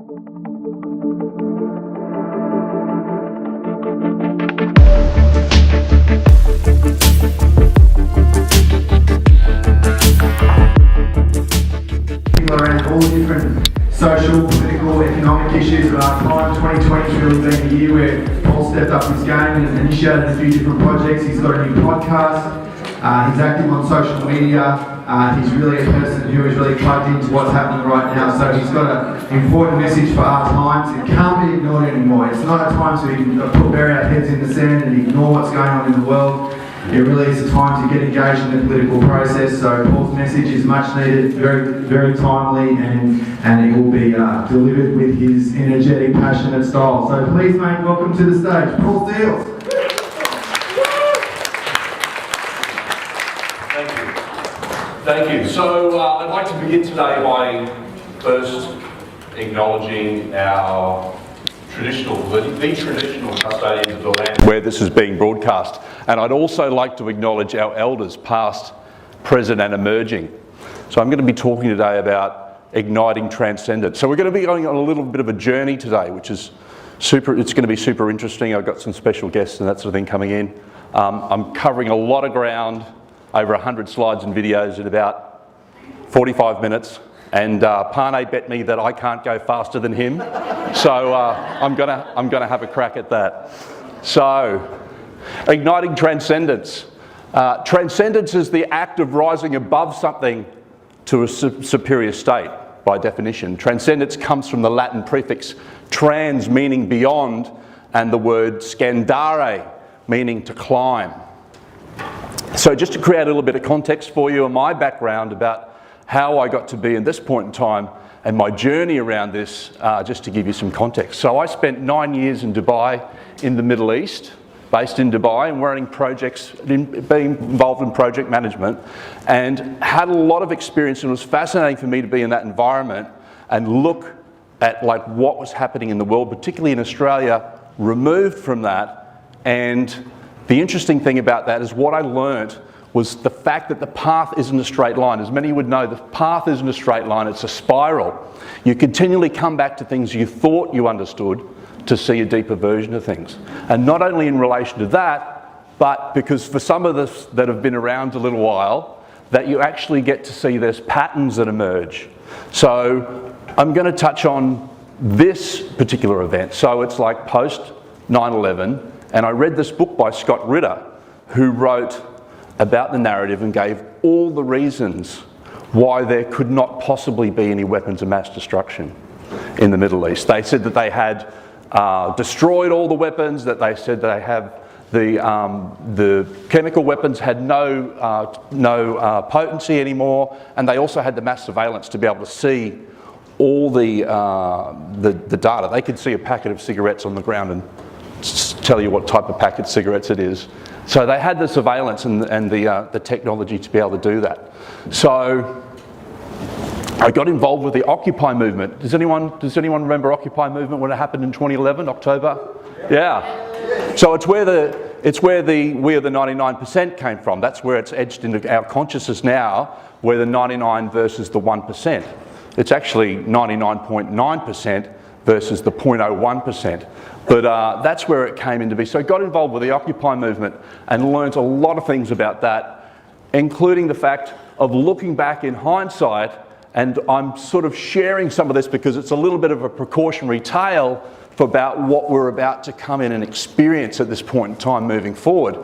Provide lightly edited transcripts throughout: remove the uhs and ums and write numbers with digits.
Around all the different social, political, economic issues of our time. 2020 has really been a year where Paul stepped up his game and initiated a few different projects. He's got a new podcast. He's active on social media. He's really a person who is really plugged into what's happening right now. So he's got an important message for our times. It can't be ignored anymore. It's not a time to bury our heads in the sand and ignore what's going on in the world. It really is a time to get engaged in the political process. So Paul's message is much needed, very, very timely, and it will be delivered with his energetic, passionate style. So please, mate, welcome to the stage, Paul Seils. Thank you. So I'd like to begin today by first acknowledging our the traditional custodians of the land where this is being broadcast. And I'd also like to acknowledge our elders, past, present and emerging. So I'm going to be talking today about igniting transcendence. So we're going to be going on a little bit of a journey today, which is it's going to be super interesting. I've got some special guests and that sort of thing coming in. I'm covering a lot of ground, over 100 slides and videos in about 45 minutes. And Pane bet me that I can't go faster than him, so I'm gonna have a crack at that. So, igniting transcendence. Transcendence is the act of rising above something to a superior state, by definition. Transcendence comes from the Latin prefix trans, meaning beyond, and the word scendere, meaning to climb. So just to create a little bit of context for you and my background about how I got to be in this point in time and my journey around this, just to give you some context. So I spent 9 years in Dubai, in the Middle East, based in Dubai, and running projects, being involved in project management, and had a lot of experience, and it was fascinating for me to be in that environment and look at like what was happening in the world, particularly in Australia, removed from that. And the interesting thing about that is what I learnt was the fact that the path isn't a straight line. As many would know, the path isn't a straight line, it's a spiral. You continually come back to things you thought you understood to see a deeper version of things. And not only in relation to that, but because for some of us that have been around a little while, that you actually get to see there's patterns that emerge. So I'm going to touch on this particular event. So it's like post 9/11, and I read this book by Scott Ritter, who wrote about the narrative and gave all the reasons why there could not possibly be any weapons of mass destruction in the Middle East. They said that they had destroyed all the weapons, that they said they have the chemical weapons had no potency anymore, and they also had the mass surveillance to be able to see all the data. They could see a packet of cigarettes on the ground and tell you what type of packet of cigarettes it is. So they had the surveillance and the technology to be able to do that. So I got involved with the Occupy movement. Does anyone remember Occupy movement when it happened in 2011, October? Yeah. So it's where the We Are the 99% came from. That's where it's edged into our consciousness now, where the 99 versus the 1%. It's actually 99.9% versus the 0.01%. But that's where it came into be. So I got involved with the Occupy movement and learned a lot of things about that, including the fact of looking back in hindsight, and I'm sort of sharing some of this because it's a little bit of a precautionary tale for about what we're about to come in and experience at this point in time moving forward.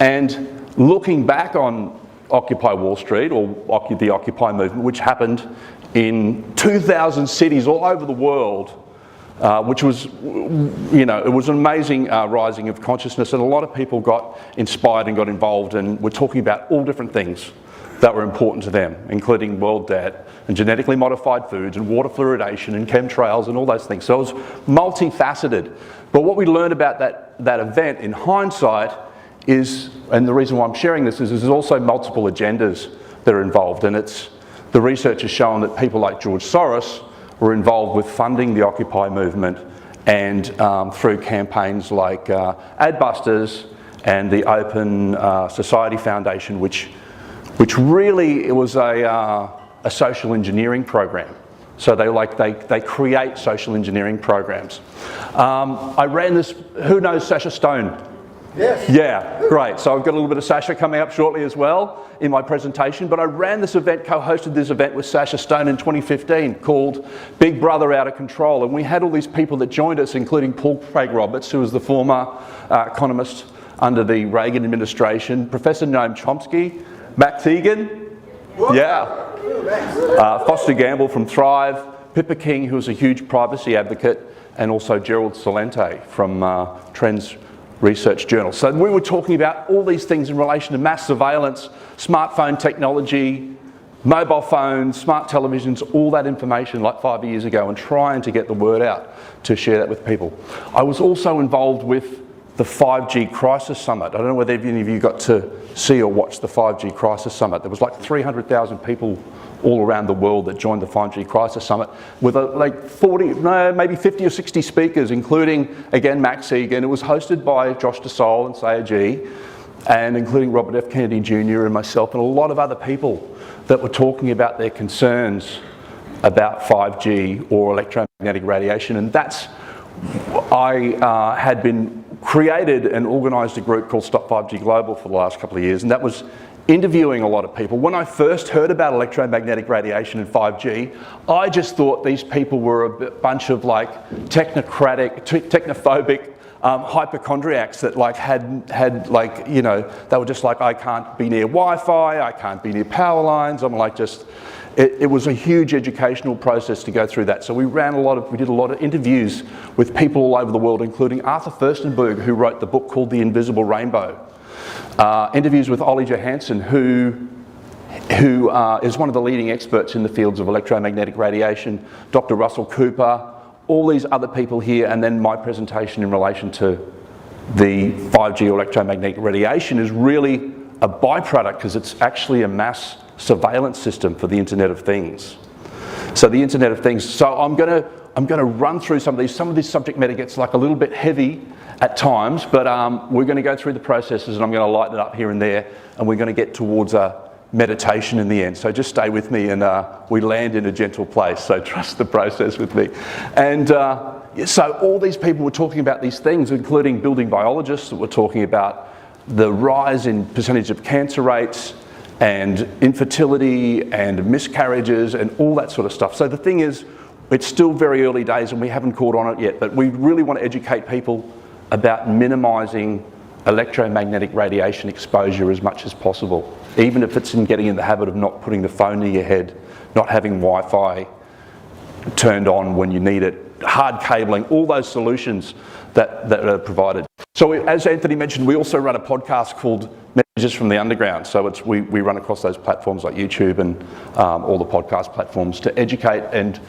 And looking back on Occupy Wall Street, or the Occupy movement, which happened in 2,000 cities all over the world, which was, it was an amazing rising of consciousness, and a lot of people got inspired and got involved, and we're talking about all different things that were important to them, including world debt and genetically modified foods and water fluoridation and chemtrails and all those things. So it was multifaceted. But what we learned about that event in hindsight is, and the reason why I'm sharing this is there's also multiple agendas that are involved, and the research has shown that people like George Soros were involved with funding the Occupy movement, and through campaigns like Adbusters and the Open Society Foundation, which really it was a social engineering program So they create social engineering programs. I ran this, who knows Sasha Stone? Yes. Yeah, great. So I've got a little bit of Sasha coming up shortly as well in my presentation, but I ran this event, co-hosted this event with Sasha Stone in 2015 called Big Brother Out of Control, and we had all these people that joined us, including Paul Craig Roberts, who was the former economist under the Reagan administration, Professor Noam Chomsky, Max Egan, yeah, Foster Gamble from Thrive, Pippa King, who was a huge privacy advocate, and also Gerald Celente from Trends Research Journal. So we were talking about all these things in relation to mass surveillance, smartphone technology, mobile phones, smart televisions, all that information like 5 years ago, and trying to get the word out to share that with people. I was also involved with the 5G Crisis Summit. I don't know whether any of you got to see or watch the 5G Crisis Summit. There was like 300,000 people all around the world that joined the 5G Crisis Summit with like 40, no, maybe 50 or 60 speakers, including, again, Max Egan. It was hosted by Josh DeSole and Saya G, and including Robert F. Kennedy Jr. and myself and a lot of other people that were talking about their concerns about 5G or electromagnetic radiation. And that's, I had been created and organised a group called Stop 5G Global for the last couple of years, and that was interviewing a lot of people. When I first heard about electromagnetic radiation and 5G, I just thought these people were a bunch of like technophobic hypochondriacs that like had like, you know, they were just like, I can't be near Wi-Fi, I can't be near power lines. I'm like just, it was a huge educational process to go through that. So we did a lot of interviews with people all over the world, including Arthur Furstenberg, who wrote the book called The Invisible Rainbow. Interviews with Ollie Johansson, who is one of the leading experts in the fields of electromagnetic radiation, Dr. Russell Cooper, all these other people here, and then my presentation in relation to the 5G electromagnetic radiation is really a byproduct because it's actually a mass surveillance system for the Internet of Things. So the Internet of Things, so I'm gonna run through some of these. Some of this subject matter gets like a little bit heavy at times, but we're going to go through the processes and I'm going to lighten it up here and there, and we're going to get towards a meditation in the end. So just stay with me and we land in a gentle place, so trust the process with me. And so all these people were talking about these things, including building biologists that were talking about the rise in percentage of cancer rates and infertility and miscarriages and all that sort of stuff. So the thing is, it's still very early days and we haven't caught on it yet, but we really want to educate people about minimising electromagnetic radiation exposure as much as possible, even if it's in getting in the habit of not putting the phone near your head, not having Wi-Fi turned on when you need it, hard cabling, all those solutions that are provided. So as Anthony mentioned, we also run a podcast called Messages from the Underground. So we run across those platforms like YouTube and all the podcast platforms to educate and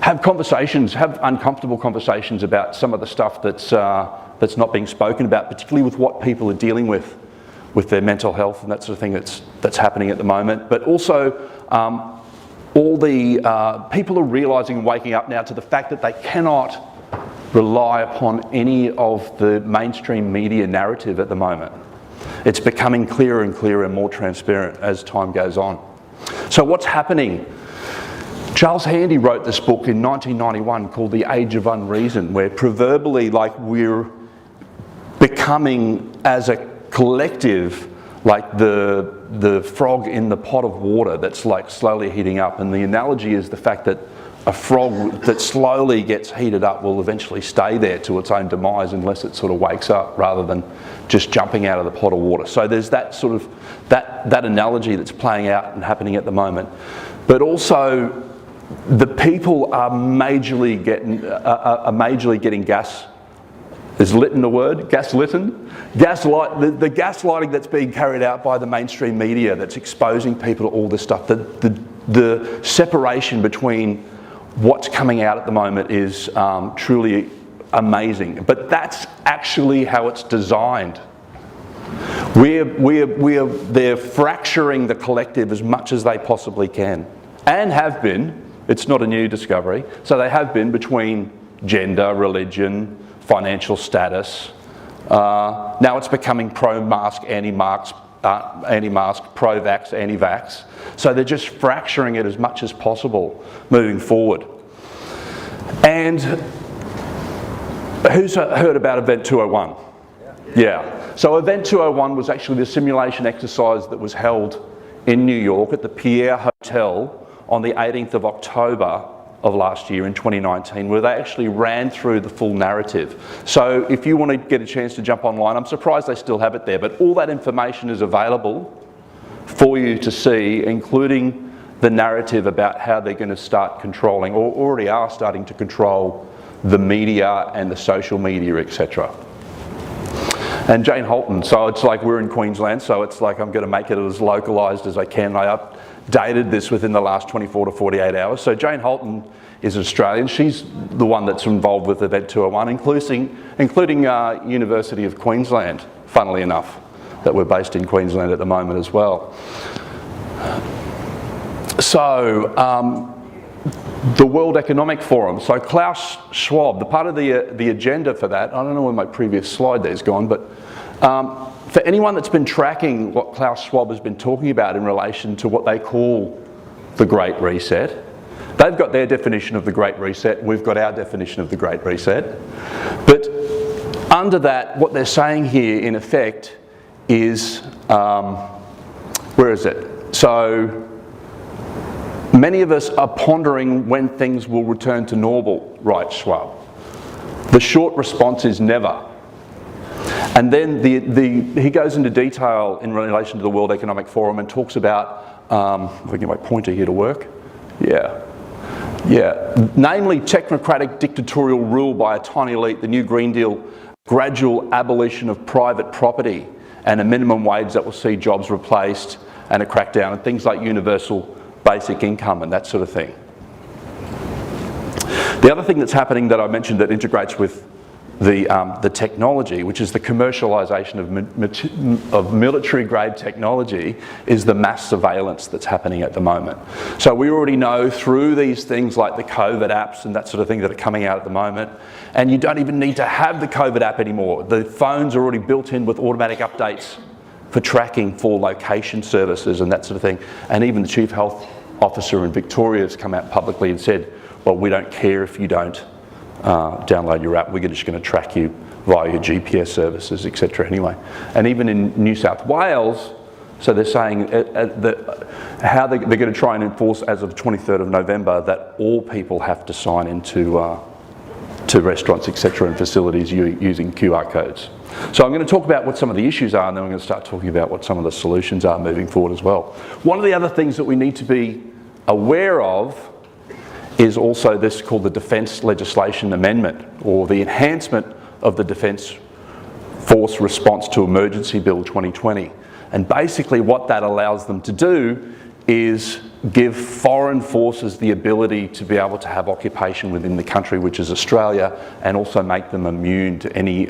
have conversations, have uncomfortable conversations about some of the stuff that's not being spoken about, particularly with what people are dealing with their mental health and that sort of thing that's happening at the moment. But also all the people are realising and waking up now to the fact that they cannot rely upon any of the mainstream media narrative at the moment. It's becoming clearer and clearer and more transparent as time goes on. So what's happening? Charles Handy wrote this book in 1991 called The Age of Unreason, where proverbially like we're becoming as a collective like the frog in the pot of water that's like slowly heating up. And the analogy is the fact that a frog that slowly gets heated up will eventually stay there to its own demise unless it sort of wakes up rather than just jumping out of the pot of water. So there's that sort of, that analogy that's playing out and happening at the moment. But also the people are majorly getting gas, is lit in the word? Gaslit? Gaslight, the gaslighting that's being carried out by the mainstream media that's exposing people to all this stuff. The separation between what's coming out at the moment is truly amazing. But that's actually how it's designed. They're fracturing the collective as much as they possibly can, and have been. It's not a new discovery. So they have been between gender, religion, financial status. Now it's becoming pro-mask, anti-mask, anti-mask, pro-vax, anti-vax. So they're just fracturing it as much as possible moving forward. And who's heard about Event 201? Yeah. So Event 201 was actually the simulation exercise that was held in New York at the Pierre Hotel on the 18th of October of last year in 2019, where they actually ran through the full narrative. So if you want to get a chance to jump online, I'm surprised they still have it there, but all that information is available for you to see, including the narrative about how they're going to start controlling, or already are starting to control, the media and the social media, etc. And Jane Holton, so it's like we're in Queensland, so it's like I'm going to make it as localised as I can. I updated this within the last 24 to 48 hours. So Jane Holton is Australian. She's the one that's involved with Event 201, including University of Queensland, funnily enough, that we're based in Queensland at the moment as well. So, the World Economic Forum. So Klaus Schwab, the part of the agenda for that, I don't know where my previous slide there's gone, but for anyone that's been tracking what Klaus Schwab has been talking about in relation to what they call the Great Reset, they've got their definition of the Great Reset, we've got our definition of the Great Reset. But under that, what they're saying here in effect is, where is it? So, many of us are pondering when things will return to normal, writes Schwab. The short response is never. And then he goes into detail in relation to the World Economic Forum and talks about, if I can get my pointer here to work, namely technocratic dictatorial rule by a tiny elite, the new Green Deal, gradual abolition of private property, and a minimum wage that will see jobs replaced, and a crackdown on things like universal basic income and that sort of thing. The other thing that's happening that I mentioned that integrates with the technology, which is the commercialisation of military-grade technology, is the mass surveillance that's happening at the moment. So we already know through these things like the COVID apps and that sort of thing that are coming out at the moment, and you don't even need to have the COVID app anymore. The phones are already built in with automatic updates for tracking for location services and that sort of thing. And even the Chief Health Officer in Victoria has come out publicly and said, well, we don't care if you don't download your app, we're just going to track you via your GPS services, etc. anyway. And even in New South Wales, so they're saying how they're going to try and enforce as of the 23rd of November that all people have to sign into to restaurants, etc. and facilities using QR codes. So I'm going to talk about what some of the issues are, and then I'm going to start talking about what some of the solutions are moving forward as well. One of the other things that we need to be aware of is also this called the Defence Legislation Amendment, or the enhancement of the Defence Force Response to Emergency Bill 2020. And basically what that allows them to do is give foreign forces the ability to be able to have occupation within the country, which is Australia, and also make them immune to any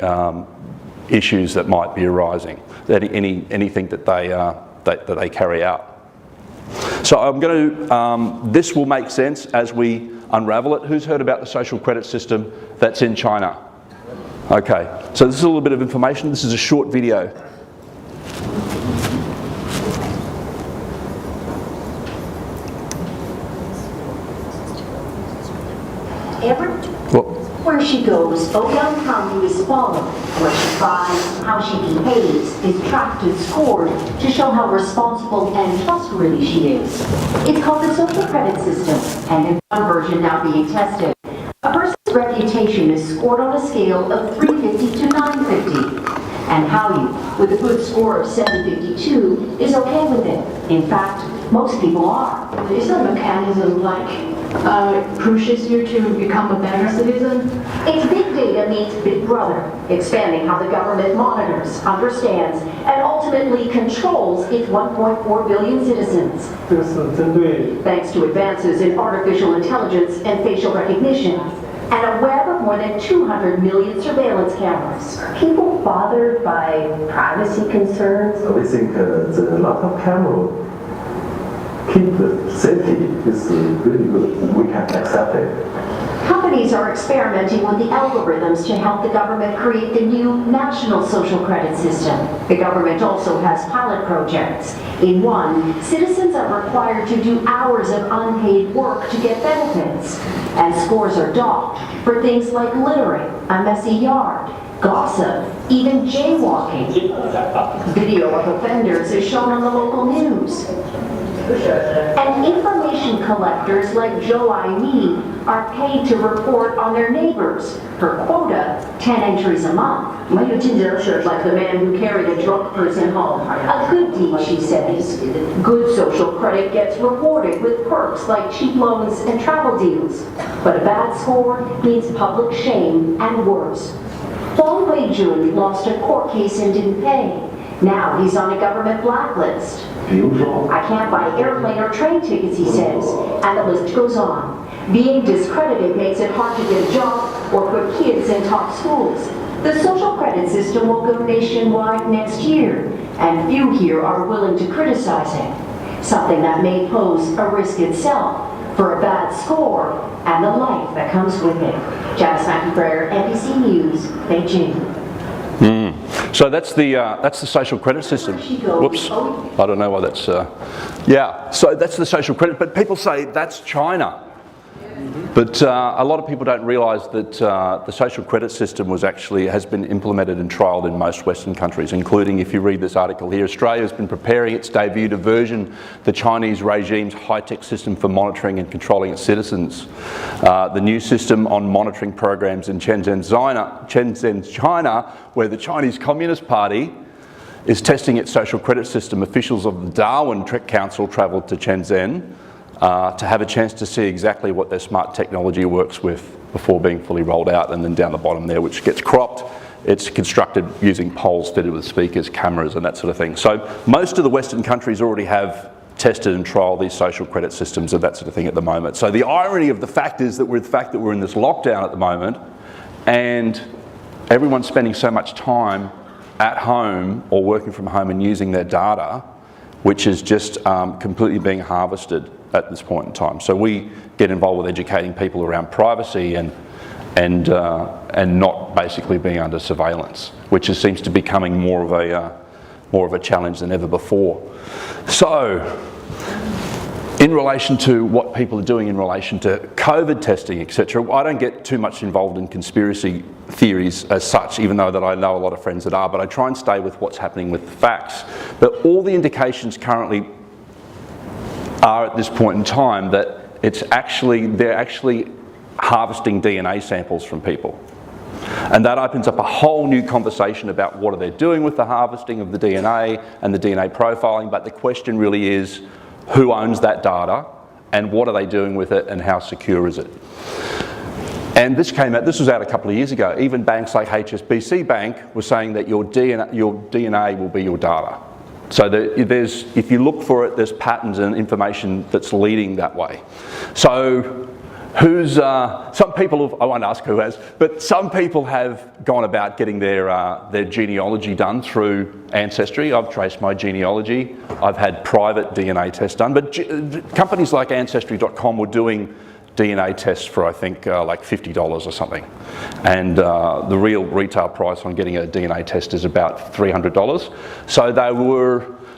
issues that might be arising, anything that they carry out. So I'm going to, this will make sense as we unravel it. Who's heard about the social credit system that's in China? Okay, so this is a little bit of information. This is a short video. Where she goes, Ouyang County is followed. Where she finds, how she behaves, is tracked and scored to show how responsible and trustworthy she is. It's called the social credit system, and in one version now being tested. A person's reputation is scored on a scale of 350 to 950. And how you, with a good score of 752, is okay with it. In fact, most people are. Is a mechanism like pushes you to become a better citizen? It's big data meets Big Brother, expanding how the government monitors, understands, and ultimately controls its 1.4 billion citizens. Thanks to advances in artificial intelligence and facial recognition, and a web of more than 200 million surveillance cameras. People bothered by privacy concerns? We think the lot of camera keep the safety is really good. We can accept it. Companies are experimenting with the algorithms to help the government create the new national social credit system. The government also has pilot projects. In one, citizens are required to do hours of unpaid work to get benefits, and scores are docked for things like littering, a messy yard, gossip, even jaywalking. Video of offenders is shown on the local news. And information collectors like Joe Aimee are paid to report on their neighbors. Her quota, 10 entries a month. Like the man who carried a drunk person home. A good deed, she says. Good social credit gets rewarded with perks like cheap loans and travel deals. But a bad score means public shame and worse. Wang Weijun lost a court case and didn't pay. Now he's on a government blacklist. I can't buy airplane or train tickets, he says, and the list goes on. Being discredited makes it hard to get a job or put kids in top schools. The social credit system will go nationwide next year, and few here are willing to criticize it. Something that may pose a risk itself for a bad score and the life that comes with it. Janice McIntyre, NBC News, Beijing. So that's the social credit system. Whoops, I don't know why that's. Yeah, so that's the social credit. But people say that's China. But a lot of people don't realise that the social credit system has been implemented and trialled in most Western countries, including, if you read this article here, Australia has been preparing its debut to version the Chinese regime's high-tech system for monitoring and controlling its citizens. The new system on monitoring programs in Shenzhen, China, where the Chinese Communist Party is testing its social credit system. Officials of the Darwin Council travelled to Shenzhen to have a chance to see exactly what their smart technology works with before being fully rolled out. And then down the bottom there, which gets cropped, it's constructed using poles fitted with speakers, cameras and that sort of thing. So most of the Western countries already have tested and trialled these social credit systems and that sort of thing at the moment. So the irony of the fact is that we're in this lockdown at the moment, and everyone's spending so much time at home or working from home and using their data, which is just completely being harvested at this point in time. So we get involved with educating people around privacy and not basically being under surveillance, which seems to be becoming more of a challenge than ever before. So, in relation to what people are doing in relation to COVID testing, etc., I don't get too much involved in conspiracy theories as such, even though that I know a lot of friends that are, but I try and stay with what's happening with the facts. But all the indications currently are at this point in time that they're actually harvesting DNA samples from people. And that opens up a whole new conversation about what are they doing with the harvesting of the DNA and the DNA profiling, but the question really is, who owns that data and what are they doing with it and how secure is it? And this was out a couple of years ago. Even banks like HSBC Bank were saying that your DNA will be your data. So if you look for it, there's patterns and information that's leading that way. So some people, I won't ask who has, but some people have gone about getting their genealogy done through Ancestry. I've traced my genealogy. I've had private DNA tests done, but companies like Ancestry.com were doing DNA tests for, I think, like $50 or something. And the real retail price on getting a DNA test is about $300.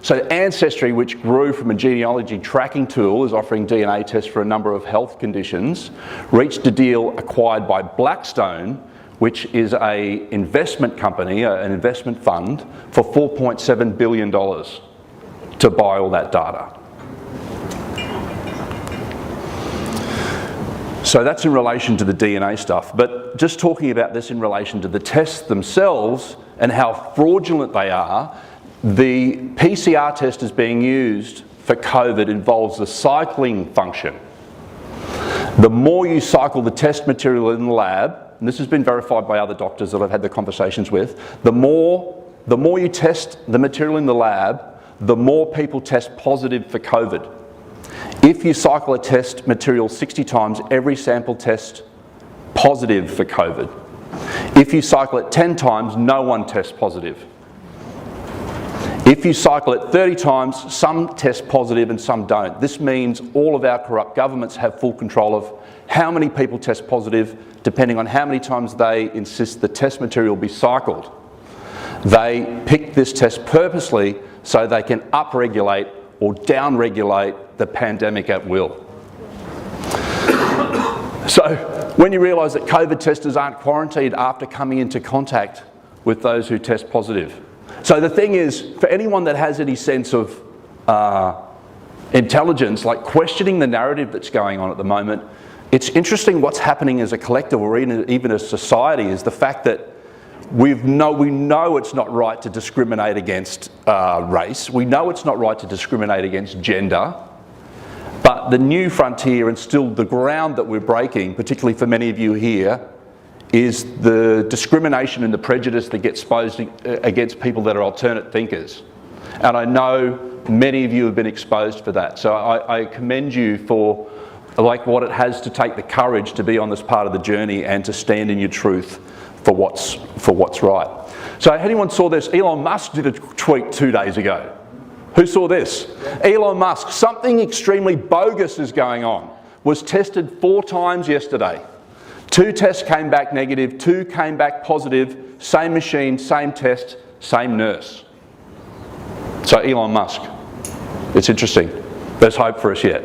So Ancestry, which grew from a genealogy tracking tool, is offering DNA tests for a number of health conditions, reached a deal acquired by Blackstone, which is an investment company, an investment fund, for $4.7 billion to buy all that data. So that's in relation to the DNA stuff, but just talking about this in relation to the tests themselves and how fraudulent they are, the PCR test is being used for COVID involves the cycling function. The more you cycle the test material in the lab, and this has been verified by other doctors that I've had the conversations with, the more you test the material in the lab, the more people test positive for COVID. If you cycle a test material 60 times, every sample tests positive for COVID. If you cycle it 10 times, no one tests positive. If you cycle it 30 times, some test positive and some don't. This means all of our corrupt governments have full control of how many people test positive, depending on how many times they insist the test material be cycled. They pick this test purposely so they can upregulate or downregulate the pandemic at will. So when you realise that COVID testers aren't quarantined after coming into contact with those who test positive. So the thing is, for anyone that has any sense of intelligence, like questioning the narrative that's going on at the moment, it's interesting what's happening as a collective or even as society is the fact that we know it's not right to discriminate against race. We know it's not right to discriminate against gender. But the new frontier and still the ground that we're breaking, particularly for many of you here, is the discrimination and the prejudice that gets exposed against people that are alternate thinkers. And I know many of you have been exposed for that. So I commend you for like what it has to take the courage to be on this part of the journey and to stand in your truth for what's right. So anyone saw this? Elon Musk did a tweet 2 days ago. Who saw this? Elon Musk, something extremely bogus is going on. Was tested 4 times yesterday. 2 tests came back negative, 2 came back positive, same machine, same test, same nurse. So Elon Musk, it's interesting. There's hope for us yet.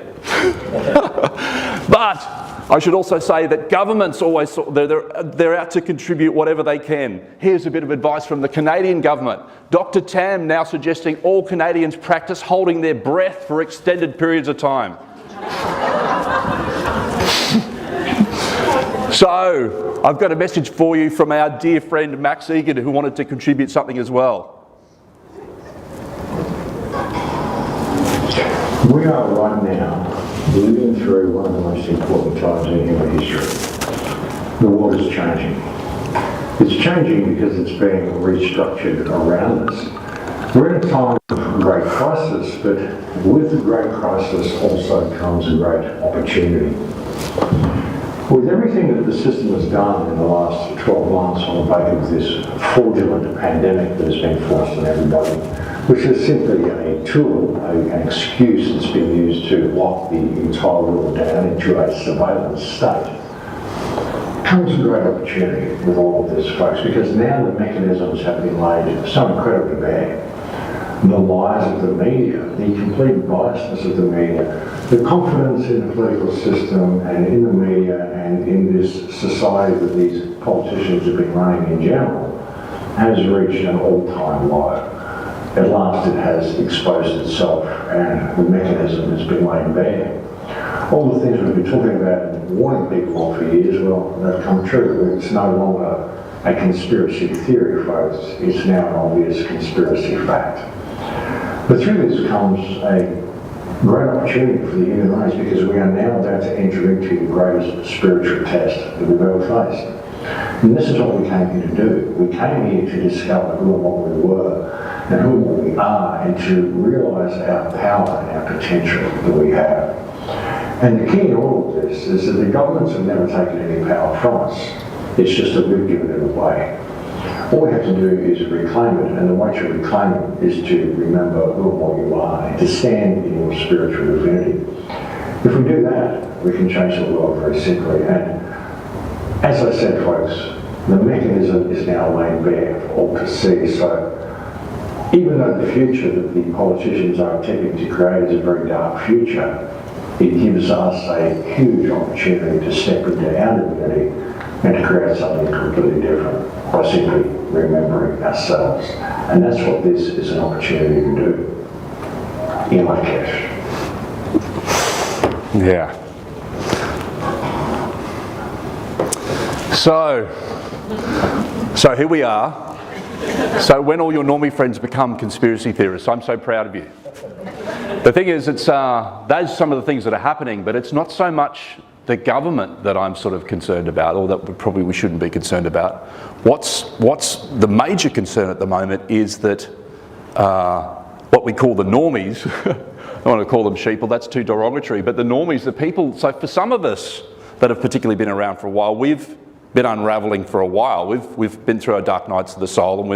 But I should also say that governments always, they're out to contribute whatever they can. Here's a bit of advice from the Canadian government. Dr. Tam now suggesting all Canadians practice holding their breath for extended periods of time. So, I've got a message for you from our dear friend Max Egan, who wanted to contribute something as well. We are right now living through one of the most important times in human history. The world is changing. It's changing because it's being restructured around us. We're in a time of great crisis, but with the great crisis also comes a great opportunity. With everything that the system has done in the last 12 months on the back of this fraudulent pandemic that has been forced on everybody, which is simply a tool, an excuse that's been used to lock the entire world down into a surveillance state, comes a great opportunity with all of this, folks, because now the mechanisms have been laid so incredibly bare. The lies of the media, the complete biasness of the media, the confidence in the political system and in the media and in this society that these politicians have been running in general has reached an all-time low. At last it has exposed itself and the mechanism has been laid bare. All the things we've been talking about and warning people on for years, well, they've come true. It's no longer a conspiracy theory, folks. It's now an obvious conspiracy fact. But through this comes a great opportunity for the human race because we are now about to enter into the greatest spiritual test that we've ever faced. And this is what we came here to do. We came here to discover who and what we were and who and what we are and to realise our power and our potential that we have. And the key in all of this is that the governments have never taken any power from us. It's just that we've given it away. All we have to do is reclaim it, and the way to reclaim it is to remember who and what you are and to stand in your spiritual divinity. If we do that, we can change the world very simply. And as I said, folks, the mechanism is now laid bare for all to see. So even though the future that the politicians are attempting to create is a very dark future, it gives us a huge opportunity to step into our divinity and to create something completely different by simply remembering ourselves. And that's what this is an opportunity to do. In Lakesh. Yeah. So here we are. So when all your normie friends become conspiracy theorists, I'm so proud of you. The thing is, it's those are some of the things that are happening, but it's not so much the government that I'm sort of concerned about, or that we shouldn't be concerned about. What's the major concern at the moment is that what we call the normies, I don't want to call them sheeple, that's too derogatory, but the normies, the people, so for some of us that have particularly been around for a while, we've been unravelling for a while. We've been through our dark nights of the soul, and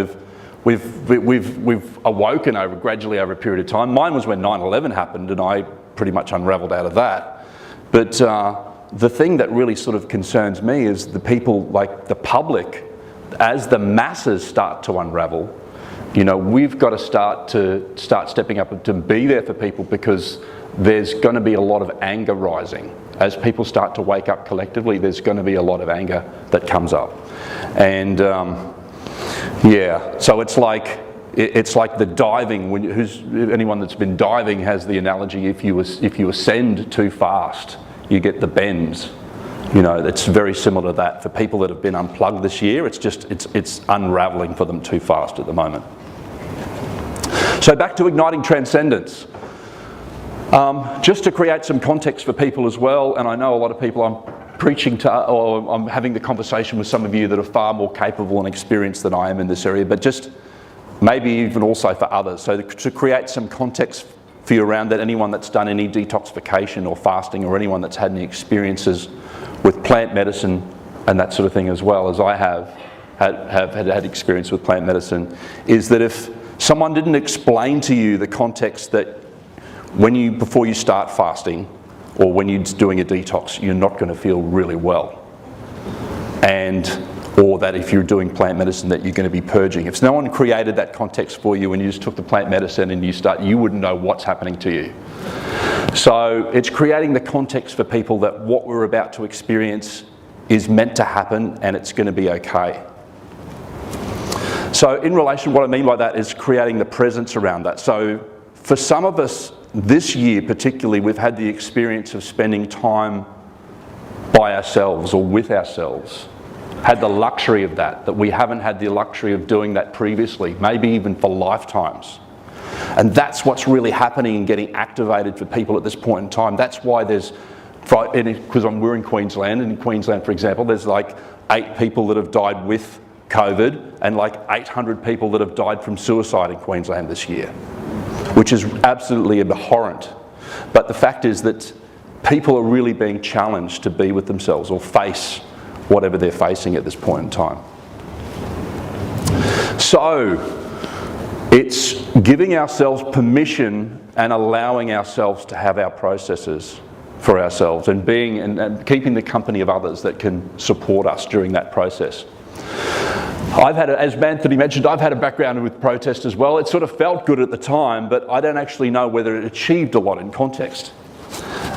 we've awoken gradually over a period of time. Mine was when 9/11 happened, and I pretty much unravelled out of that. But the thing that really sort of concerns me is the people, like the public, as the masses start to unravel. You know, we've got to start stepping up and to be there for people, because there's going to be a lot of anger rising. As people start to wake up collectively, there's going to be a lot of anger that comes up. And yeah, so it's like the diving. Anyone that's been diving has the analogy: if you ascend too fast, you get the bends. You know, it's very similar to that. For people that have been unplugged this year, it's unraveling for them too fast at the moment. So back to igniting transcendence. Just to create some context for people as well, and I know a lot of people I'm preaching to, or I'm having the conversation with some of you that are far more capable and experienced than I am in this area, but just maybe even also for others. So to create some context for you around that, anyone that's done any detoxification or fasting, or anyone that's had any experiences with plant medicine and that sort of thing, as well as I have had experience with plant medicine, is that if someone didn't explain to you the context that before you start fasting or when you're doing a detox, you're not going to feel really well, or that if you're doing plant medicine that you're going to be purging. If no one created that context for you and you just took the plant medicine and you wouldn't know what's happening to you. So it's creating the context for people that what we're about to experience is meant to happen and it's going to be okay. So in relation, what I mean by that is creating the presence around that. So for some of us this year particularly, we've had the experience of spending time by ourselves or with ourselves. Had the luxury of that we haven't had the luxury of doing that previously, maybe even for lifetimes. And that's what's really happening and getting activated for people at this point in time. That's why because we're in Queensland, and in Queensland, for example, there's like 8 people that have died with COVID and like 800 people that have died from suicide in Queensland this year, which is absolutely abhorrent. But the fact is that people are really being challenged to be with themselves or face whatever they're facing at this point in time. So it's giving ourselves permission and allowing ourselves to have our processes for ourselves, and keeping the company of others that can support us during that process. As Anthony mentioned, I've had a background with protest as well. It sort of felt good at the time, but I don't actually know whether it achieved a lot in context.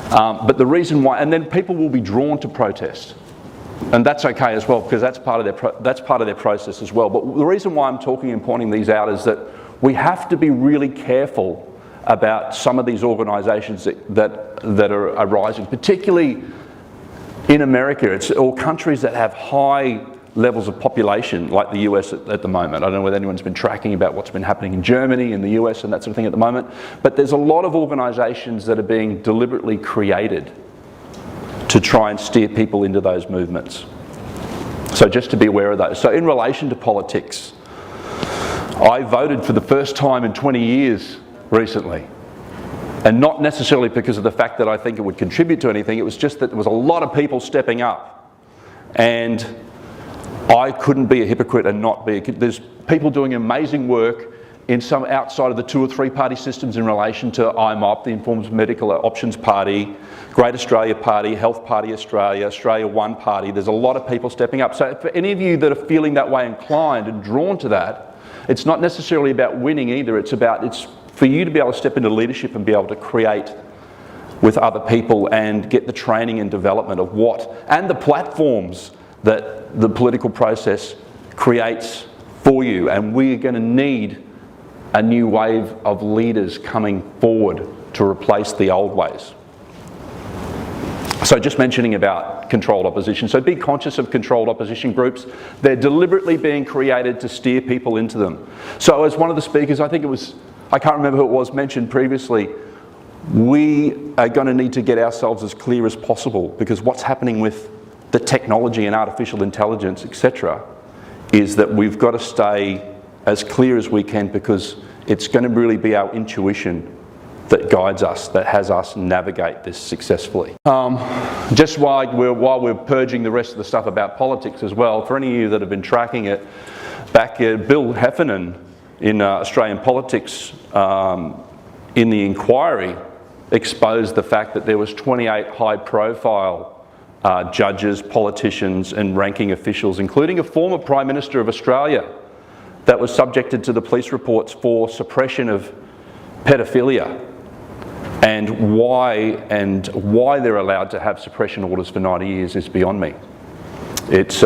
But the reason why, and then people will be drawn to protest, and that's okay as well, because that's part of their process as well. But the reason why I'm talking and pointing these out is that we have to be really careful about some of these organisations that are arising, particularly in America, or countries that have high levels of population, like the US at the moment. I don't know whether anyone's been tracking about what's been happening in Germany and the US and that sort of thing at the moment, but there's a lot of organisations that are being deliberately created to try and steer people into those movements. So just to be aware of those. So in relation to politics, I voted for the first time in 20 years recently. And not necessarily because of the fact that I think it would contribute to anything, it was just that there was a lot of people stepping up. And I couldn't be a hypocrite and not be. There's people doing amazing work in some outside of the 2 or 3 party systems in relation to IMOP, the Informed Medical Options Party, Great Australia Party, Health Party Australia, Australia One Party. There's a lot of people stepping up. So for any of you that are feeling that way inclined and drawn to that, it's not necessarily about winning either. It's for you to be able to step into leadership and be able to create with other people and get the training and development of and the platforms that the political process creates for you. And we are going to need a new wave of leaders coming forward to replace the old ways. So just mentioning about controlled opposition. So be conscious of controlled opposition groups. They're deliberately being created to steer people into them. So as one of the speakers, I can't remember who it was, mentioned previously, we are going to need to get ourselves as clear as possible, because what's happening with the technology and artificial intelligence, etc., is that we've got to stay as clear as we can, because it's going to really be our intuition that guides us, that has us navigate this successfully. Just while we're purging the rest of the stuff about politics as well, for any of you that have been tracking it, Bill Heffernan in Australian politics in the inquiry exposed the fact that there was 28 high-profile judges, politicians and ranking officials, including a former Prime Minister of Australia, that was subjected to the police reports for suppression of pedophilia. And why they're allowed to have suppression orders for 90 years is beyond me. It's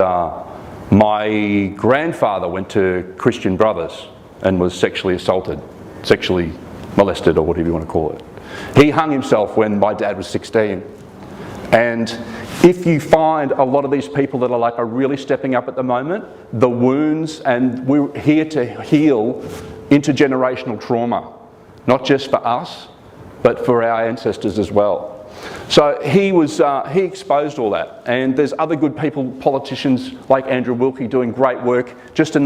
my grandfather went to Christian Brothers and was sexually assaulted, sexually molested, or whatever you want to call it. He hung himself when my dad was 16. And if you find a lot of these people that are really stepping up at the moment, the wounds, and we're here to heal intergenerational trauma, not just for us, but for our ancestors as well. So he exposed all that, and there's other good people, politicians like Andrew Wilkie, doing great work. This is in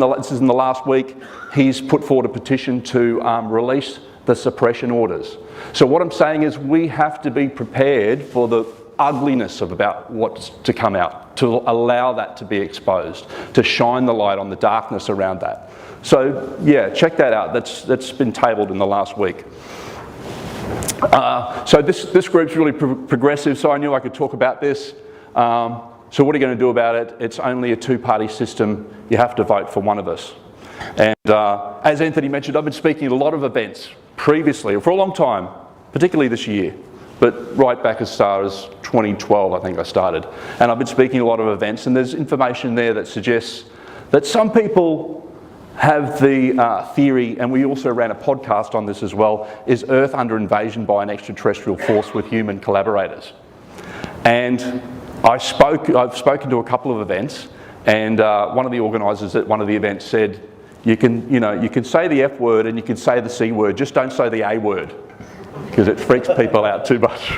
the last week, he's put forward a petition to release the suppression orders. So what I'm saying is we have to be prepared for the ugliness of about what's to come out, to allow that to be exposed, to shine the light on the darkness around that. So yeah, check that out. That's been tabled in the last week. So this group's really progressive, so I knew I could talk about this. So what are you going to do about it? It's only a two-party system. You have to vote for one of us. And as Anthony mentioned, I've been speaking at a lot of events previously, for a long time, particularly this year, but right back as far as 2012, I think I started. And I've been speaking at a lot of events, and there's information there that suggests that some people have the theory, and we also ran a podcast on this as well, is Earth under invasion by an extraterrestrial force with human collaborators. And I've spoken to a couple of events, and one of the organisers at one of the events said, you can say the F word and you can say the C word, just don't say the A word, because it freaks people out too much.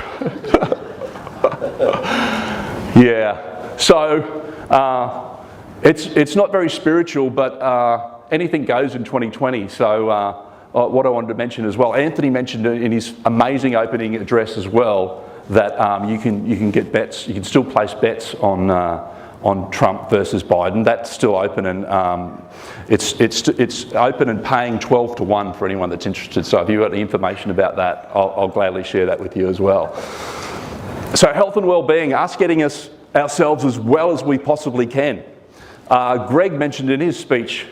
Yeah, so it's not very spiritual, but anything goes in 2020. So what I wanted to mention as well, Anthony mentioned in his amazing opening address as well, that you can get bets, you can still place bets on Trump versus Biden. That's still open, and it's open and paying 12 to 1 for anyone that's interested. So if you've got any information about that, I'll gladly share that with you as well. So health and well-being, us getting ourselves as well as we possibly can. Greg mentioned in his speech,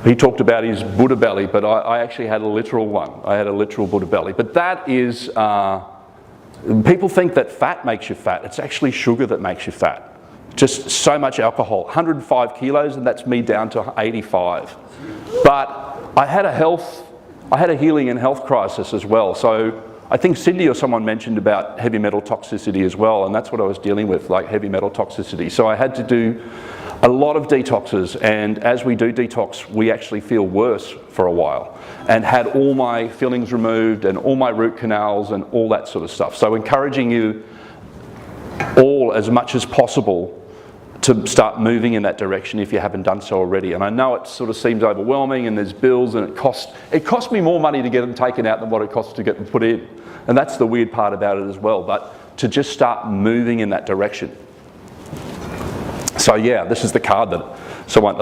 he talked about his Buddha belly, but I actually had a literal one. I had a literal Buddha belly. But that is, people think that fat makes you fat. It's actually sugar that makes you fat. Just so much alcohol. 105 kilos, and that's me down to 85. But I had a healing and health crisis as well. So I think Cindy or someone mentioned about heavy metal toxicity as well, and that's what I was dealing with, like heavy metal toxicity. So I had to do a lot of detoxes, and as we do detox, we actually feel worse for a while, and had all my fillings removed and all my root canals and all that sort of stuff. So encouraging you all as much as possible to start moving in that direction if you haven't done so already. And I know it sort of seems overwhelming, and there's bills, and it cost me more money to get them taken out than what it costs to get them put in. And that's the weird part about it as well, but to just start moving in that direction. So yeah, this is the card that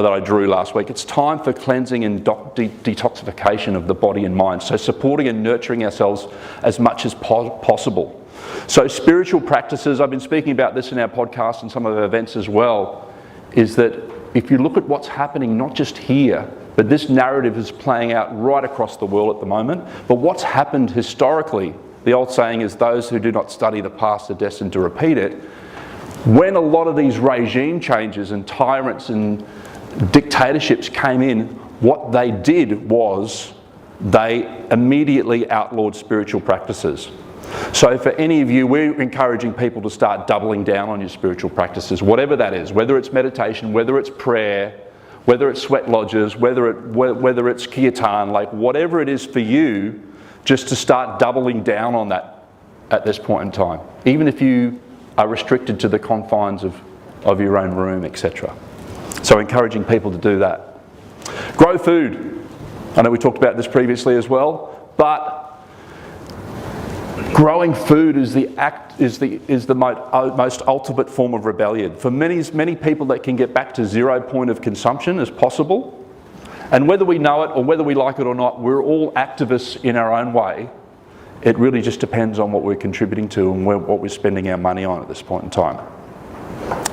I drew last week. It's time for cleansing and detoxification of the body and mind. So supporting and nurturing ourselves as much as possible. So spiritual practices, I've been speaking about this in our podcast and some of our events as well, is that if you look at what's happening, not just here, but this narrative is playing out right across the world at the moment, but what's happened historically, the old saying is those who do not study the past are destined to repeat it. When a lot of these regime changes and tyrants and dictatorships came in, what they did was they immediately outlawed spiritual practices. So for any of you, we're encouraging people to start doubling down on your spiritual practices, whatever that is, whether it's meditation, whether it's prayer, whether it's sweat lodges, whether it's kirtan, like whatever it is for you, just to start doubling down on that at this point in time, even if you are restricted to the confines of your own room, etc. So encouraging people to do that. Grow food. I know we talked about this previously as well, but growing food is the most ultimate form of rebellion. For many people that can get back to 0 point of consumption as possible, And whether we know it or whether we like it or not, we're all activists in our own way. It really just depends on what we're contributing to and what we're spending our money on at this point in time.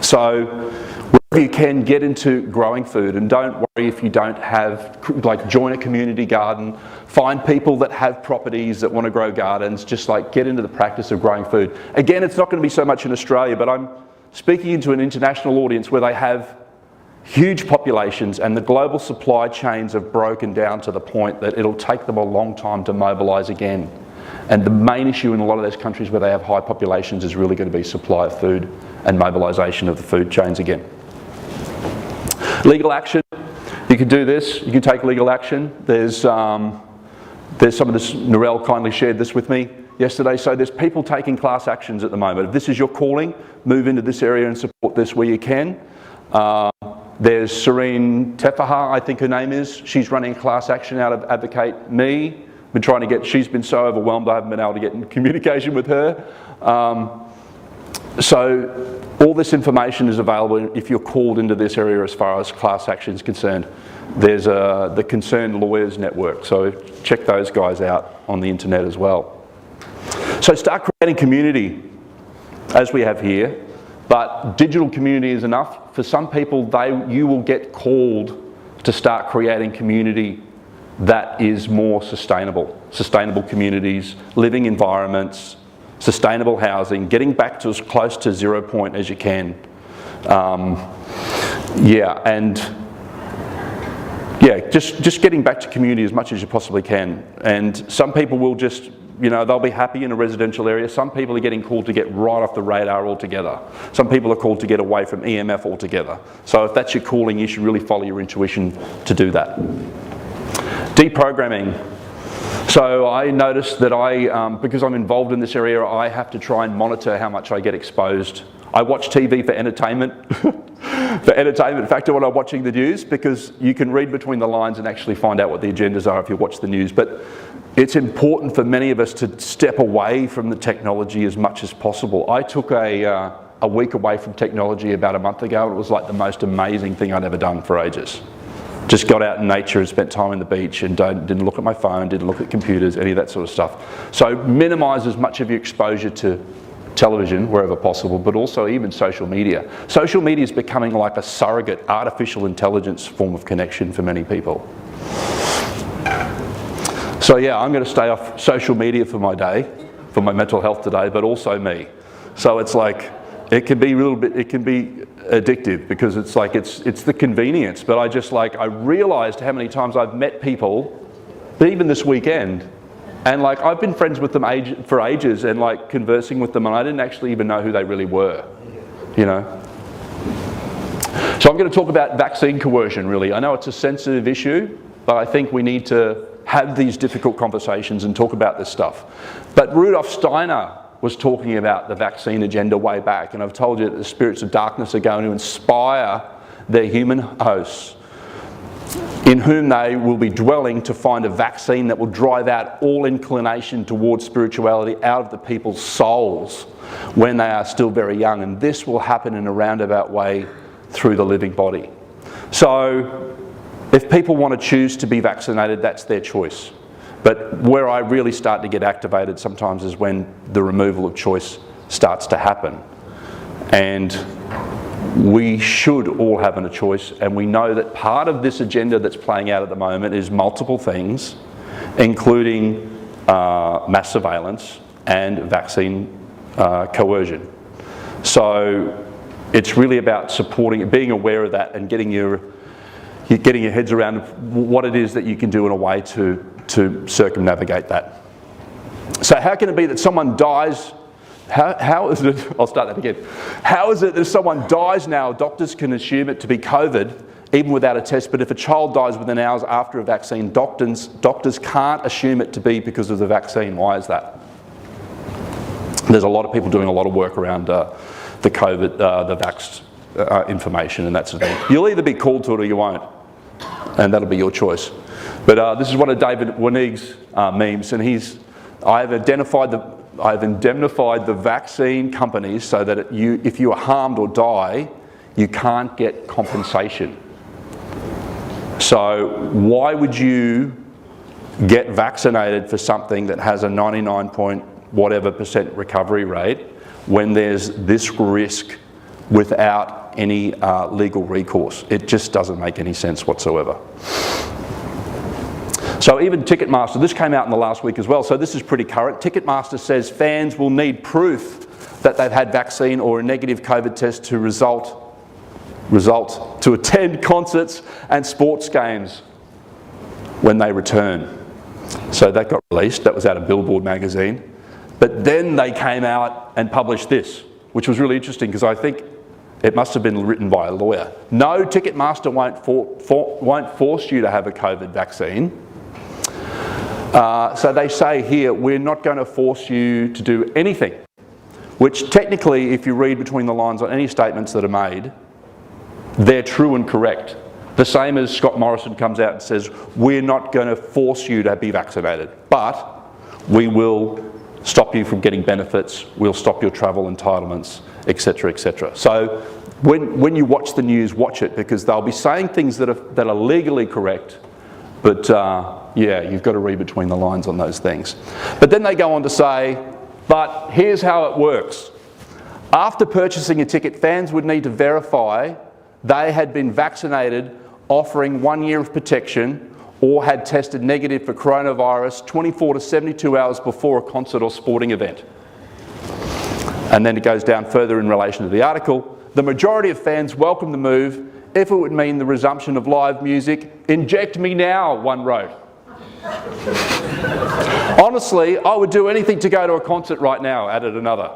So, wherever you can, get into growing food, and don't worry if you don't have, like, join a community garden, find people that have properties that want to grow gardens, just like get into the practice of growing food. Again, it's not going to be so much in Australia, but I'm speaking into an international audience where they have huge populations and the global supply chains have broken down to the point that it'll take them a long time to mobilise again. And the main issue in a lot of those countries where they have high populations is really going to be supply of food and mobilisation of the food chains again. Legal action, you can do this, you can take legal action. There's some of this, Narelle kindly shared this with me yesterday, so there's people taking class actions at the moment. If this is your calling, move into this area and support this where you can. There's Serene Tefaha, I think her name is. She's running a class action out of Advocate Me. Been trying to get, she's been so overwhelmed I haven't been able to get in communication with her. So all this information is available if you're called into this area as far as class action is concerned. There's the Concerned Lawyers Network, so check those guys out on the internet as well. So start creating community, as we have here, but digital community is enough. For some people, you will get called to start creating community that is more sustainable. Sustainable communities, living environments, sustainable housing, getting back to as close to 0 point as you can. Just getting back to community as much as you possibly can. And some people will just, they'll be happy in a residential area. Some people are getting called to get right off the radar altogether. Some people are called to get away from EMF altogether. So if that's your calling, you should really follow your intuition to do that. Deprogramming. So I noticed that because I'm involved in this area, I have to try and monitor how much I get exposed. I watch TV for entertainment, factor when I'm watching the news, because you can read between the lines and actually find out what the agendas are if you watch the news. But it's important for many of us to step away from the technology as much as possible. I took a week away from technology about a month ago, and it was like the most amazing thing I'd ever done for ages. Just got out in nature and spent time on the beach and didn't look at my phone, didn't look at computers, any of that sort of stuff. So minimise as much of your exposure to television wherever possible, but also even social media. Social media is becoming like a surrogate artificial intelligence form of connection for many people. So yeah, I'm going to stay off social media for my day, for my mental health today, but also me. So it's like, it can be addictive because it's like, it's the convenience, but I realised how many times I've met people, even this weekend, and like I've been friends with them for ages and like conversing with them, and I didn't actually even know who they really were, So I'm going to talk about vaccine coercion, really. I know it's a sensitive issue, but I think we need to have these difficult conversations and talk about this stuff. But Rudolf Steiner was talking about the vaccine agenda way back, and I've told you that the spirits of darkness are going to inspire their human hosts, in whom they will be dwelling, to find a vaccine that will drive out all inclination towards spirituality out of the people's souls when they are still very young. And this will happen in a roundabout way through the living body. So if people want to choose to be vaccinated, that's their choice. But where I really start to get activated sometimes is when the removal of choice starts to happen. And we should all have a choice, and we know that part of this agenda that's playing out at the moment is multiple things, including mass surveillance and vaccine coercion. So it's really about supporting it, being aware of that, and getting your heads around what it is that you can do in a way to circumnavigate that. So how can it be that someone dies? How is it, I'll start that again. How is it that if someone dies now, doctors can assume it to be COVID, even without a test, but if a child dies within hours after a vaccine, doctors can't assume it to be because of the vaccine? Why is that? There's a lot of people doing a lot of work around the COVID, the vaxxed information and that sort of thing. You'll either be called to it or you won't, and that'll be your choice. But this is one of David Wenig's memes, and I've indemnified the vaccine companies so that if you are harmed or die, you can't get compensation. So why would you get vaccinated for something that has a 99 point whatever % recovery rate when there's this risk without any legal recourse? It just doesn't make any sense whatsoever. So even Ticketmaster, this came out in the last week as well, so this is pretty current. Ticketmaster says fans will need proof that they've had vaccine or a negative COVID test to to attend concerts and sports games when they return. So that got released, that was out of Billboard magazine. But then they came out and published this, which was really interesting because I think it must have been written by a lawyer. No, Ticketmaster won't force you to have a COVID vaccine. So they say here, we're not going to force you to do anything, which technically, if you read between the lines on any statements that are made, they're true and correct. The same as Scott Morrison comes out and says, we're not going to force you to be vaccinated, but we will stop you from getting benefits, we'll stop your travel entitlements, etc., etc. So when you watch the news, watch it, because they'll be saying things that are legally correct, but yeah, you've got to read between the lines on those things. But then they go on to say, but here's how it works. After purchasing a ticket, fans would need to verify they had been vaccinated, offering 1 year of protection, or had tested negative for coronavirus 24 to 72 hours before a concert or sporting event. And then it goes down further in relation to the article. The majority of fans welcome the move if it would mean the resumption of live music. Inject me now, one wrote. Honestly, I would do anything to go to a concert right now, added another.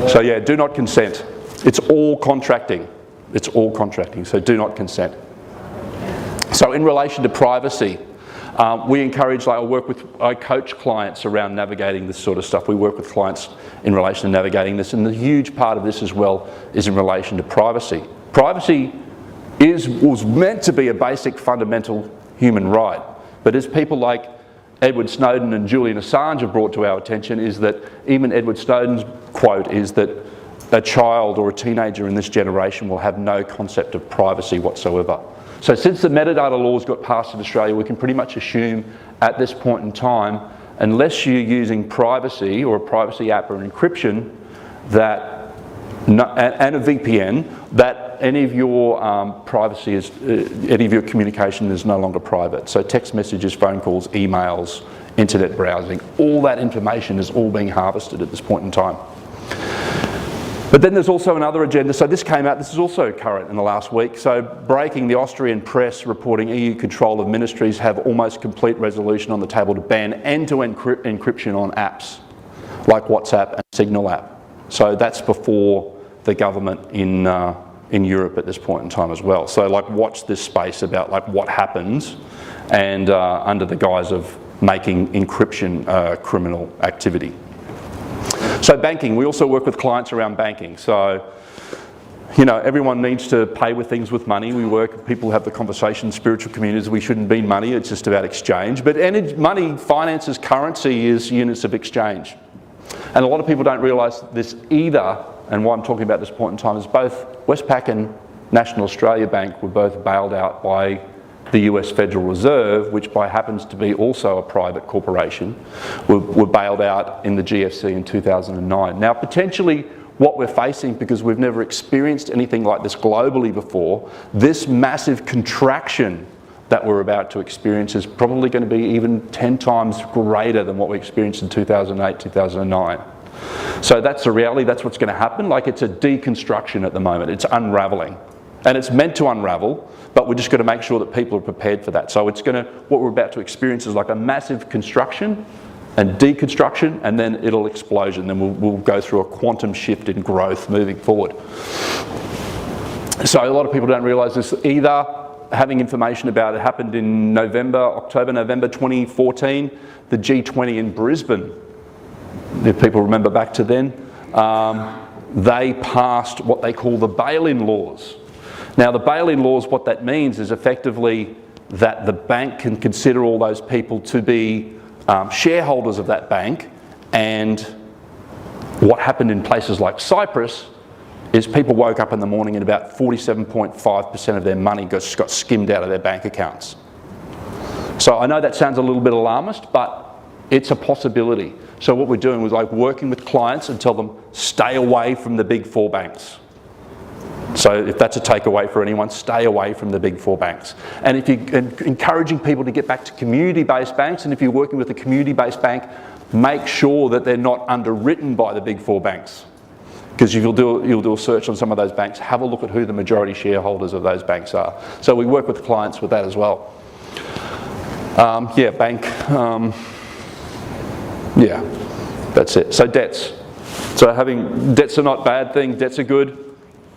So yeah, do not consent. It's all contracting. It's all contracting, so do not consent. So in relation to privacy, we encourage, I coach clients around navigating this sort of stuff. We work with clients in relation to navigating this, and the huge part of this as well is in relation to privacy. Privacy was meant to be a basic fundamental human right, but as people like Edward Snowden and Julian Assange have brought to our attention, is that even Edward Snowden's quote is that a child or a teenager in this generation will have no concept of privacy whatsoever. So since the metadata laws got passed in Australia, we can pretty much assume at this point in time, unless you're using privacy or a privacy app or an encryption that, and a VPN, that any of your privacy is, any of your communication is no longer private. So text messages, phone calls, emails, internet browsing, all that information is all being harvested at this point in time. But then there's also another agenda. So this came out, this is also current in the last week. So breaking, the Austrian press reporting EU control of ministries have almost complete resolution on the table to ban end-to-end encryption on apps like WhatsApp and Signal app. So that's before the government in Europe at this point in time as well. So like watch this space about like what happens and under the guise of making encryption criminal activity. So banking, we also work with clients around banking. So, you know, everyone needs to pay with things with money. People have the conversation, spiritual communities, we shouldn't be money, it's just about exchange. But money, finances, currency is units of exchange. And a lot of people don't realise this either, and why I'm talking about this point in time is both Westpac and National Australia Bank were both bailed out by the US Federal Reserve, which happens to be also a private corporation, were bailed out in the GFC in 2009. Now, potentially what we're facing, because we've never experienced anything like this globally before, this massive contraction that we're about to experience is probably going to be even 10 times greater than what we experienced in 2008, 2009. So that's the reality, that's what's going to happen. Like, it's a deconstruction at the moment, it's unravelling. And it's meant to unravel, but we're just going to make sure that people are prepared for that. So it's going to, what we're about to experience is like a massive construction and deconstruction, and then it'll explosion. Then we'll go through a quantum shift in growth moving forward. So a lot of people don't realise this either. Having information about it happened in October, November 2014, the G20 in Brisbane. If people remember back to then, they passed what they call the bail-in laws. Now, the bail-in laws, what that means is effectively that the bank can consider all those people to be shareholders of that bank, and what happened in places like Cyprus is people woke up in the morning and about 47.5% of their money got skimmed out of their bank accounts. So I know that sounds a little bit alarmist, but it's a possibility. So what we're doing was like working with clients and tell them, stay away from the big 4 banks. So if that's a takeaway for anyone, stay away from the big 4 banks. And if you're encouraging people to get back to community-based banks, and if you're working with a community-based bank, make sure that they're not underwritten by the big 4 banks. Because you'll do a search on some of those banks, have a look at who the majority shareholders of those banks are. So we work with clients with that as well. Yeah, that's it. So debts. So having debts are not bad thing, debts are good.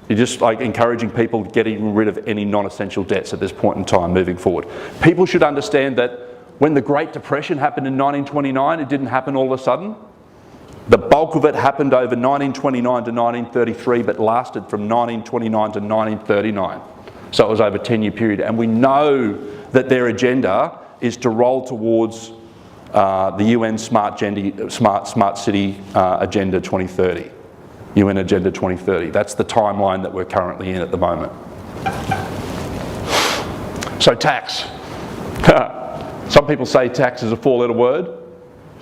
You're just like encouraging people getting rid of any non-essential debts at this point in time moving forward. People should understand that when the Great Depression happened in 1929, it didn't happen all of a sudden. The bulk of it happened over 1929 to 1933, but lasted from 1929 to 1939. So it was over a 10-year period. And we know that their agenda is to roll towards the UN Smart City Agenda 2030. UN Agenda 2030. That's the timeline that we're currently in at the moment. So tax. Some people say tax is a 4-letter word.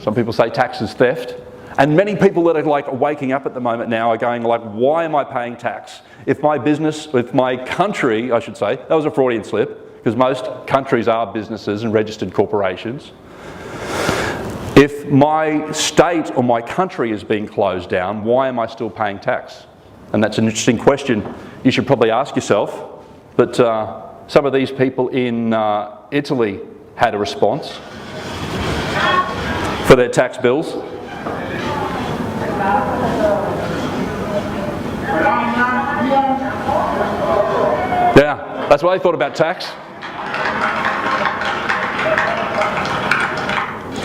Some people say tax is theft. And many people that are like waking up at the moment now are going like, why am I paying tax? If my business, if my country, I should say, that was a Freudian slip, because most countries are businesses and registered corporations. If my state or my country is being closed down, why am I still paying tax? And that's an interesting question you should probably ask yourself. But some of these people in Italy had a response for their tax bills. Yeah, that's what they thought about tax.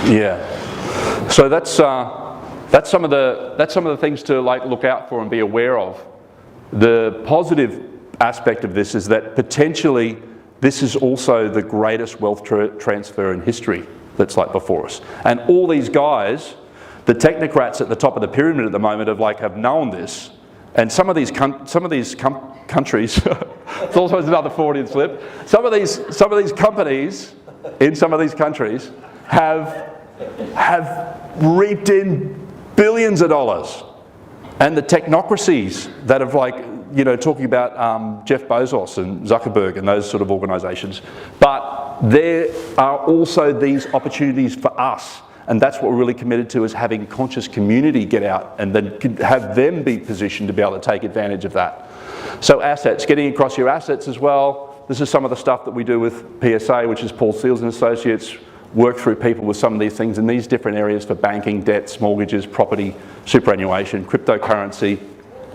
Yeah. So that's some of the things to like look out for and be aware of. The positive aspect of this is that potentially this is also the greatest wealth transfer in history that's like before us. And all these guys, the technocrats at the top of the pyramid at the moment have known this. And some of these countries, it's also another Freudian slip. Some of these companies in some of these countries have reaped in billions of dollars. And the technocracies that have talking about Jeff Bezos and Zuckerberg and those sort of organisations. But there are also these opportunities for us. And that's what we're really committed to, is having conscious community get out and then have them be positioned to be able to take advantage of that. So assets, getting across your assets as well. This is some of the stuff that we do with PSA, which is Paul Seils and Associates, work through people with some of these things in these different areas for banking, debts, mortgages, property, superannuation, cryptocurrency,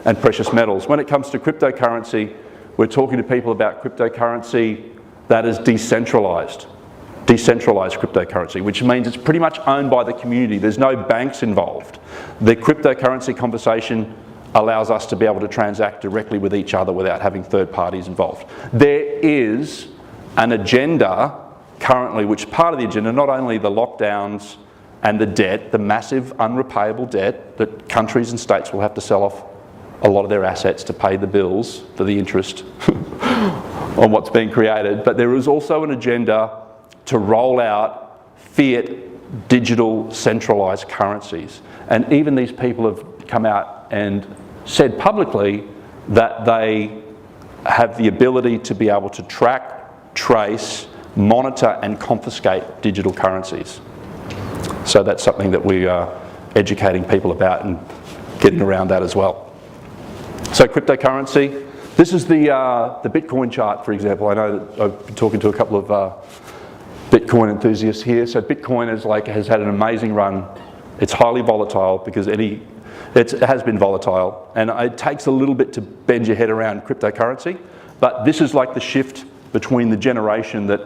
and precious metals. When it comes to cryptocurrency, we're talking to people about cryptocurrency that is decentralized cryptocurrency, which means it's pretty much owned by the community. There's no banks involved. The cryptocurrency conversation allows us to be able to transact directly with each other without having third parties involved. There is an agenda currently, which part of the agenda, not only the lockdowns and the debt, the massive unrepayable debt that countries and states will have to sell off a lot of their assets to pay the bills for the interest on what's being created, but there is also an agenda to roll out fiat digital centralised currencies. And even these people have come out and said publicly that they have the ability to be able to track, trace, monitor and confiscate digital currencies. So that's something that we are educating people about and getting around that as well. So cryptocurrency, this is the Bitcoin chart, for example. I know that I've been talking to a couple of Bitcoin enthusiasts here. So Bitcoin has had an amazing run. It's highly volatile because it has been volatile, and it takes a little bit to bend your head around cryptocurrency. But this is like the shift between the generation that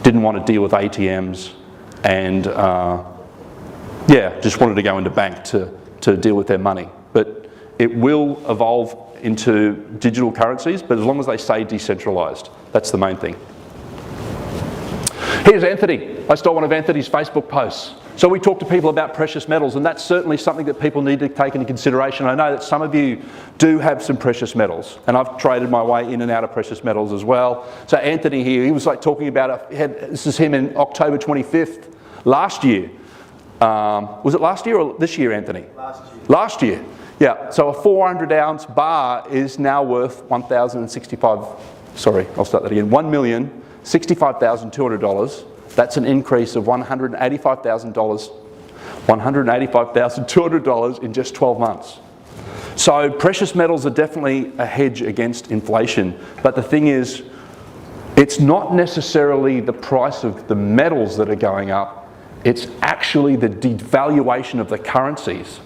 didn't want to deal with ATMs and just wanted to go into bank to deal with their money. But it will evolve into digital currencies, but as long as they stay decentralised, that's the main thing. Here's Anthony. I stole one of Anthony's Facebook posts. So we talk to people about precious metals, and that's certainly something that people need to take into consideration. I know that some of you do have some precious metals, and I've traded my way in and out of precious metals as well. So Anthony here, he was like talking about, this is him in October 25th last year. Was it last year or this year, Anthony? Last year. Last year, yeah. So a 400 ounce bar is now worth $1,065,200. That's an increase of $185,200 in just 12 months. So precious metals are definitely a hedge against inflation. But the thing is, it's not necessarily the price of the metals that are going up, it's actually the devaluation of the currencies.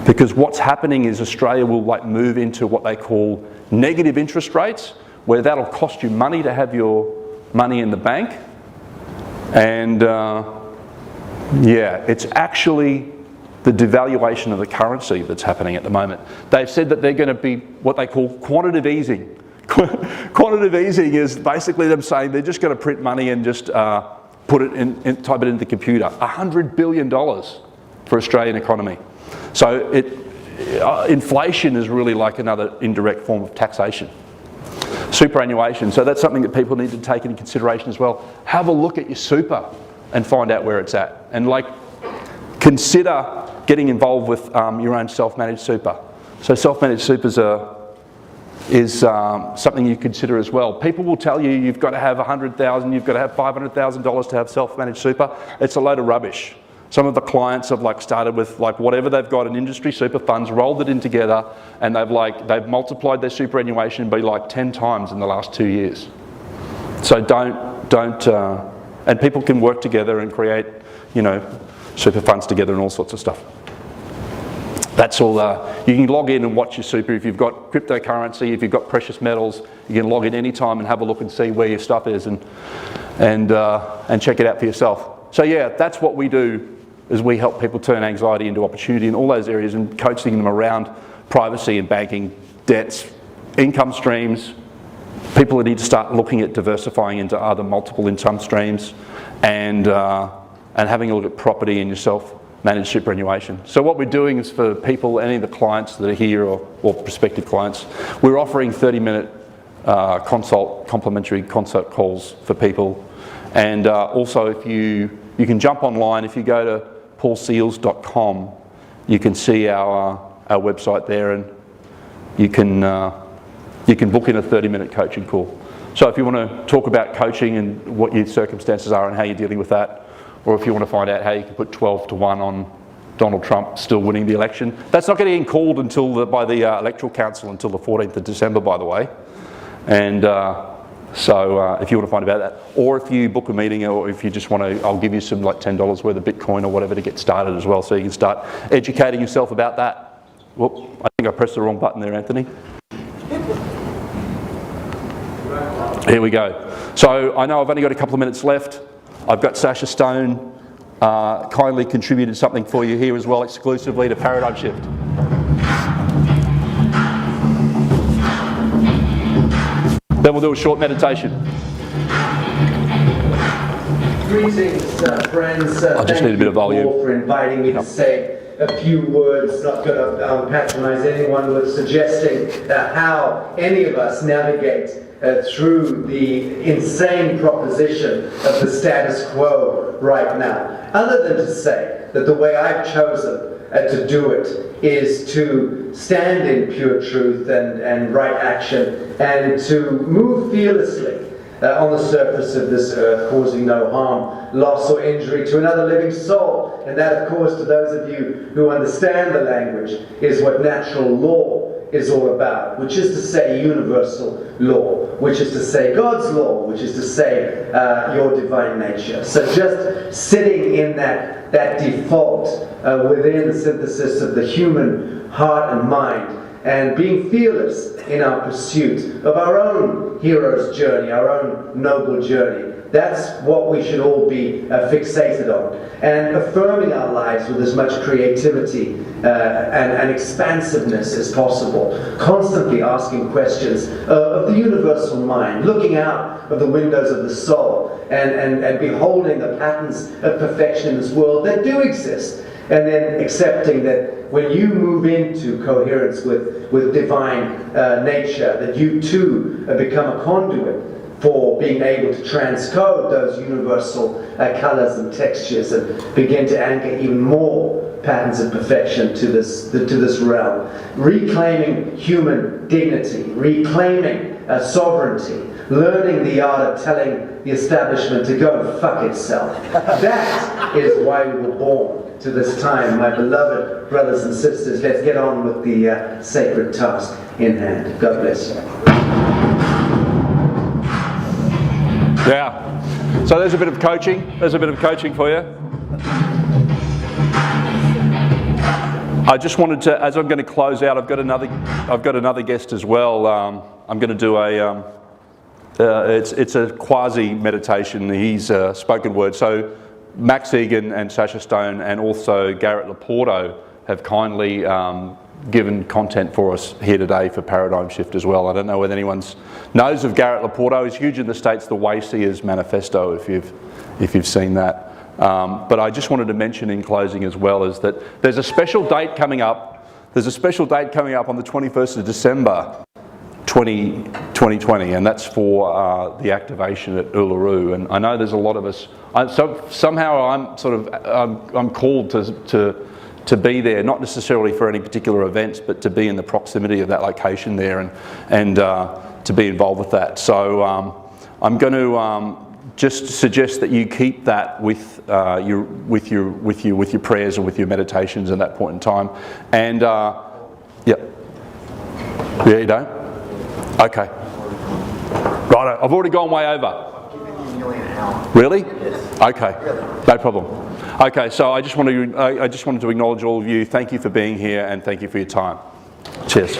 Because what's happening is Australia will like move into what they call negative interest rates, where that'll cost you money to have your money in the bank. And yeah, it's actually the devaluation of the currency that's happening at the moment. They've said that they're going to be what they call quantitative easing. Quantitative easing is basically them saying they're just going to print money and just put it in, type it into the computer. $100 billion for Australian economy. So inflation is really like another indirect form of taxation. Superannuation, so that's something that people need to take into consideration as well. Have a look at your super and find out where it's at. And like, consider getting involved with your own self-managed super. So self-managed supers is something you consider as well. People will tell you you've got to have $100,000, you've got to have $500,000 to have self-managed super. It's a load of rubbish. Some of the clients have like started with like whatever they've got in industry super funds, rolled it in together, and they've multiplied their superannuation by like 10 times in the last 2 years. So and people can work together and create, you know, super funds together and all sorts of stuff. That's all. You can log in and watch your super. If you've got cryptocurrency, if you've got precious metals, you can log in anytime and have a look and see where your stuff is and check it out for yourself. So yeah, that's what we do, is we help people turn anxiety into opportunity in all those areas and coaching them around privacy and banking, debts, income streams. People need to start looking at diversifying into other multiple income streams and having a look at property and your self-managed superannuation. So what we're doing is for people, any of the clients that are here or prospective clients, we're offering 30-minute complimentary consult calls for people. And also if you can jump online, if you go to paulseils.com, you can see our website there, and you can book in a 30-minute coaching call. So if you want to talk about coaching and what your circumstances are and how you're dealing with that, or if you want to find out how you can put 12-1 on Donald Trump still winning the election, that's not getting called by the Electoral Council until the 14th of December, by the way. And so if you want to find about that, or if you book a meeting, or if you just want to, I'll give you some like $10 worth of Bitcoin or whatever to get started as well, so you can start educating yourself about that. Whoop, I think I pressed the wrong button there, Anthony. Here we go. So I know I've only got a couple of minutes left. I've got Sasha Stone kindly contributed something for you here as well, exclusively to Paradigm Shift. Then we'll do a short meditation. Greetings, friends. I just need a bit of volume. Thank you for inviting me to say a few words. Not going to patronize anyone with suggesting how any of us navigate through the insane proposition of the status quo right now. Other than to say that the way I've chosen to do it is to stand in pure truth and right action, and to move fearlessly on the surface of this earth, causing no harm, loss or injury to another living soul. And that, of course, to those of you who understand the language, is what natural law is all about, which is to say universal law, which is to say God's law, which is to say your divine nature. So just sitting in that default within the synthesis of the human heart and mind, and being fearless in our pursuit of our own hero's journey, our own noble journey, That's what we should all be fixated on. And affirming our lives with as much creativity and expansiveness as possible. Constantly asking questions of the universal mind, looking out of the windows of the soul and beholding the patterns of perfection in this world that do exist. And then accepting that when you move into coherence with divine nature, that you too become a conduit for being able to transcode those universal colors and textures and begin to anchor even more patterns of perfection to this realm. Reclaiming human dignity, reclaiming sovereignty, learning the art of telling the establishment to go and fuck itself. That is why we were born to this time, my beloved brothers and sisters. Let's get on with the sacred task in hand. God bless you. Yeah. So there's a bit of coaching. There's a bit of coaching for you. I just wanted to, as I'm going to close out, I've got another guest as well. I'm going to do a. It's a quasi meditation. He's spoken word. So Max Egan and Sasha Stone and also Garrett Laporto have kindly given content for us here today for Paradigm Shift as well. I don't know whether anyone knows of Garrett Laporto. He's huge in the States, the Wayseers Manifesto, if you've seen that. But I just wanted to mention in closing as well is that there's a special date coming up. There's a special date coming up on the 21st of December 2020, and that's for the activation at Uluru. And I know there's a lot of us. Somehow I'm called to be there, not necessarily for any particular events, but to be in the proximity of that location there and to be involved with that. So I'm going to just suggest that you keep that with your prayers and with your meditations at that point in time. And yeah, you don't. Okay. Right, I've already gone way over. I've given you nearly an hour. Really? Yes. Okay. Really? No problem. Okay, so I just wanted to acknowledge all of you. Thank you for being here and thank you for your time. Cheers.